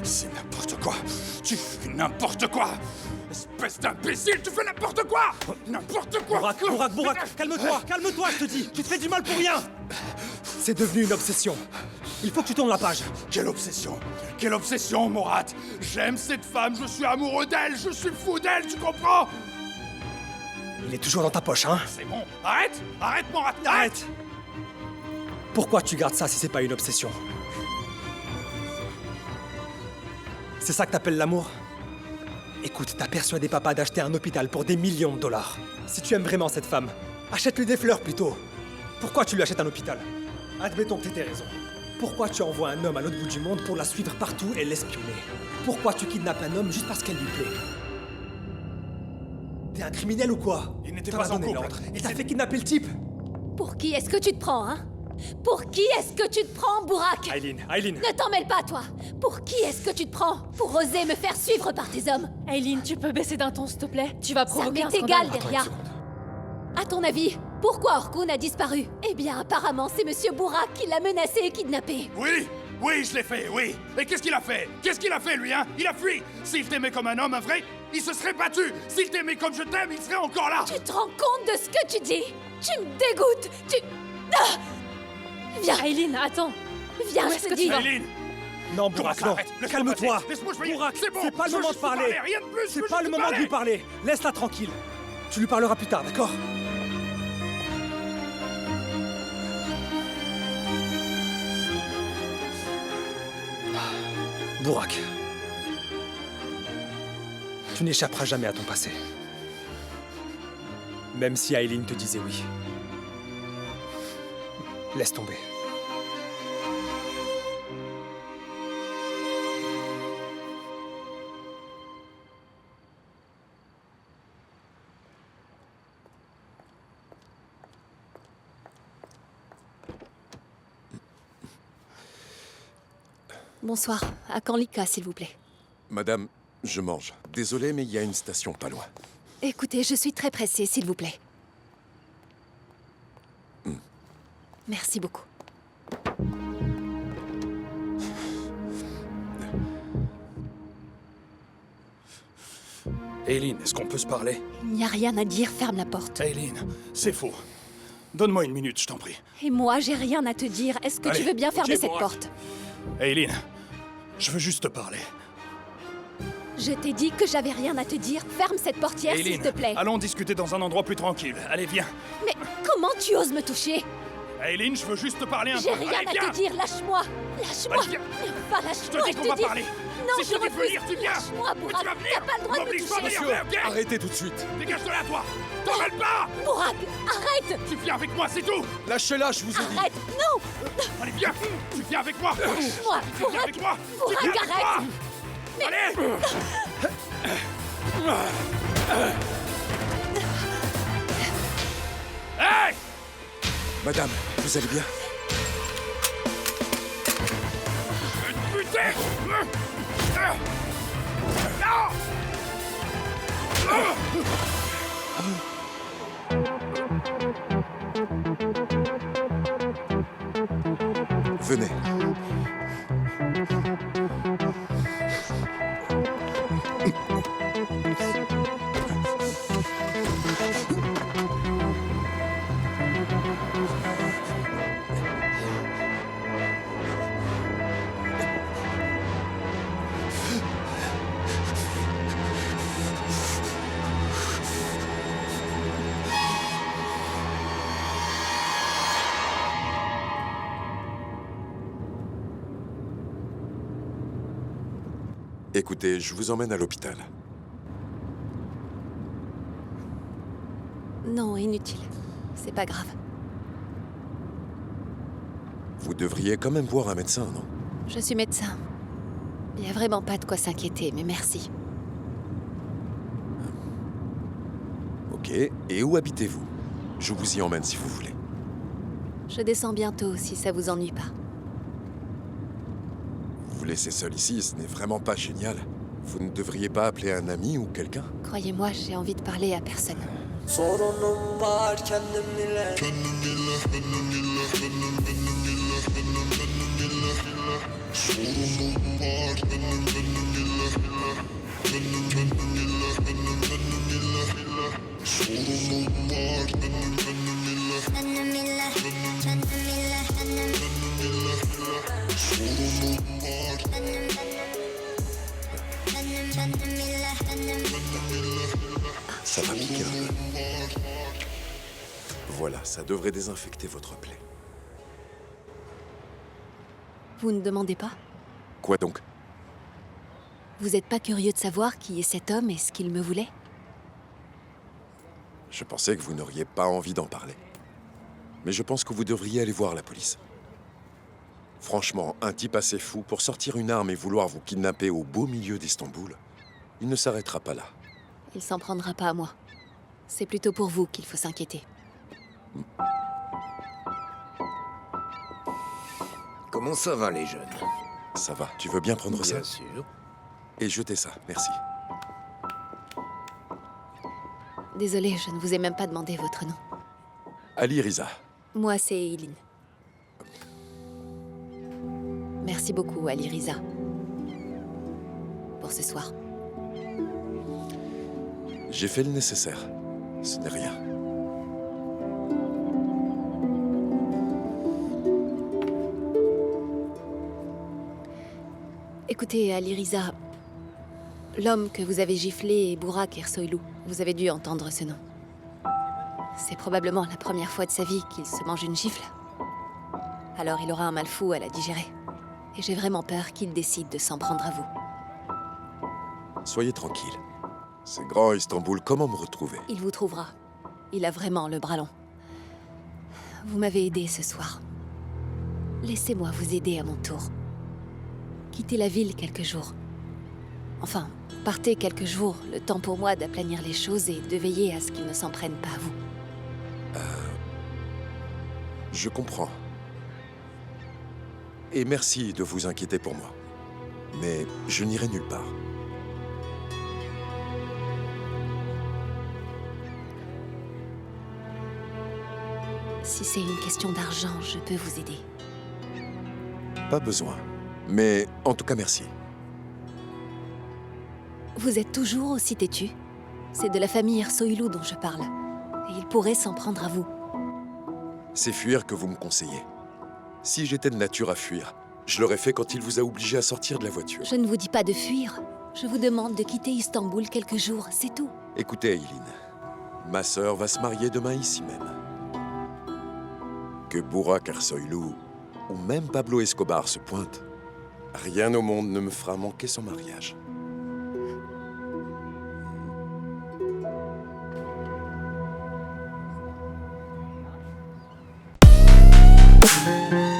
C'est n'importe quoi. Tu fais n'importe quoi. Espèce d'imbécile, tu fais n'importe quoi. N'importe quoi. Bourak, calme-toi, je te dis. Tu te fais du mal pour rien. C'est devenu une obsession. Il faut que tu tournes la page. Quelle obsession. Quelle obsession, Mourad. J'aime cette femme, je suis amoureux d'elle, je suis fou d'elle, tu comprends? Il est toujours dans ta poche, hein? C'est bon. Arrête, Mourad, Arrête. Pourquoi tu gardes ça si c'est pas une obsession? C'est ça que t'appelles l'amour? Écoute, t'as persuadé papa d'acheter un hôpital pour des millions de dollars. Si tu aimes vraiment cette femme, achète-lui des fleurs plutôt. Pourquoi tu lui achètes un hôpital? Admettons que t'étais raison. Pourquoi tu envoies un homme à l'autre bout du monde pour la suivre partout et l'espionner? Pourquoi tu kidnappes un homme juste parce qu'elle lui plaît? T'es un criminel ou quoi? Il n'était T'en pas as en donné couple. l'ordre. Et t'as fait kidnapper le type? Pour qui est-ce que tu te prends, hein? Pour qui est-ce que tu te prends, Bourak? Aileen. Ne t'en mêle pas, toi! Pour qui est-ce que tu te prends? Pour oser me faire suivre par tes hommes? Aileen, tu peux baisser d'un ton, s'il te plaît? Tu vas Ça provoquer un m'est scandale. égal, Deria. À ton avis, pourquoi Orkun a disparu? Eh bien, apparemment, c'est Monsieur Bourak qui l'a menacé et kidnappé. Oui, je l'ai fait, oui. Et qu'est-ce qu'il a fait? Qu'est-ce qu'il a fait, lui, hein? Il a fui. S'il t'aimait comme un homme, un vrai, il se serait battu. S'il t'aimait comme je t'aime, il serait encore là. Tu te rends compte de ce que tu dis? Tu me dégoûtes! Ah! Viens, Aileen, attends. viens, Où je est-ce te que tu dis! vas? Aileen, Non, Bourak, non. arrête, laisse-moi Calme-toi. passer. Laisse-moi, je vais y- Bourak, c'est bon, c'est pas le je veux moment de juste parler. rien de plus, je C'est veux pas le juste moment de lui parler. Laisse-la tranquille. Tu lui parleras plus tard, d'accord? Bourak. Tu n'échapperas jamais à ton passé. Même si Aileen te disait oui. Laisse tomber. Bonsoir, à Kanlika, s'il vous plaît. Madame, je mange. Désolé, mais il y a une station pas loin. Écoutez, je suis très pressée, s'il vous plaît. Merci beaucoup. Aileen, est-ce qu'on peut se parler? Il n'y a rien à dire, ferme la porte. Aileen, c'est faux. Donne-moi une minute, je t'en prie. Et moi, j'ai rien à te dire. Est-ce que Allez, tu veux bien ok, fermer cette Bourak. porte? Aileen, je veux juste te parler. Je t'ai dit que j'avais rien à te dire. Ferme cette portière, s'il Aileen, te plaît. allons discuter dans un endroit plus tranquille. Allez, viens. Mais comment tu oses me toucher? Aileen, je veux juste te parler un peu. J'ai rien Allez, à viens. te dire, lâche-moi! Lâche-moi! Allez, viens. Enfin, Je lâche-moi, te dis qu'on va parler. Non, Si je je te dis de refuse! venir, tu viens. Lâche-moi, Mais Bourak! tu vas venir. T'as pas le droit de me M'oblige pas à toucher! venir, ok? Arrêtez tout de suite. Dégage de là, toi. T'en mêles pas. Bourak, arrête! Tu viens avec moi, c'est tout. Lâchez-la, je vous ai dit. Arrête! Non! Allez, viens. Tu viens avec moi. Lâche-moi! Tu viens Bourak! avec moi. Bourak, Tu viens avec arrête. moi. Allez. Hey! Madame, vous allez bien? Putain! Non! Venez. Écoutez, je vous emmène à l'hôpital. Non, inutile. C'est pas grave. Vous devriez quand même voir un médecin, non? Je suis médecin. Il y a vraiment pas de quoi s'inquiéter, mais merci. Ok, et où habitez-vous? Je vous y emmène si vous voulez. Je descends bientôt, si ça vous ennuie pas. Vous laisser seul ici, ce n'est vraiment pas génial. Vous ne devriez pas appeler un ami ou quelqu'un? Croyez-moi, j'ai envie de parler à personne. Sorunum var kendim bile Sorunum var kendim Ça va piquer un peu. Voilà, ça devrait désinfecter votre plaie. Vous ne demandez pas? Quoi donc? Vous n'êtes pas curieux de savoir qui est cet homme et ce qu'il me voulait? Je pensais que vous n'auriez pas envie d'en parler. Mais je pense que vous devriez aller voir la police. Franchement, un type assez fou pour sortir une arme et vouloir vous kidnapper au beau milieu d'Istanbul, il ne s'arrêtera pas là. Il s'en prendra pas à moi. C'est plutôt pour vous qu'il faut s'inquiéter. Comment ça va, les jeunes? Ça va, tu veux bien prendre ça? Bien sûr. Et jeter ça, merci. Désolée, je ne vous ai même pas demandé votre nom. Ali Riza. Moi, c'est Eileen. Merci beaucoup, Ali Riza. Pour ce soir. J'ai fait le nécessaire. Ce n'est rien. Écoutez, Ali Riza, l'homme que vous avez giflé est Burak Ersoylu. Vous avez dû entendre ce nom. C'est probablement la première fois de sa vie qu'il se mange une gifle. Alors il aura un mal fou à la digérer. Et j'ai vraiment peur qu'il décide de s'en prendre à vous. Soyez tranquille. C'est grand Istanbul, comment me retrouver? Il vous trouvera. Il a vraiment le bras long. Vous m'avez aidé ce soir. Laissez-moi vous aider à mon tour. Quittez la ville quelques jours. Enfin, partez quelques jours, le temps pour moi d'aplanir les choses et de veiller à ce qu'ils ne s'en prennent pas à vous. Je comprends. Et merci de vous inquiéter pour moi. Mais je n'irai nulle part. Si c'est une question d'argent, je peux vous aider. Pas besoin. Mais en tout cas, merci. Vous êtes toujours aussi têtu. C'est de la famille Ersoylu dont je parle. Et il pourrait s'en prendre à vous. C'est fuir que vous me conseillez. Si j'étais de nature à fuir, je l'aurais fait quand il vous a obligé à sortir de la voiture. Je ne vous dis pas de fuir. Je vous demande de quitter Istanbul quelques jours, c'est tout. Écoutez, Eileen, ma sœur va se marier demain ici même. Que Burak Ersoylu ou même Pablo Escobar se pointe, rien au monde ne me fera manquer son mariage. Thank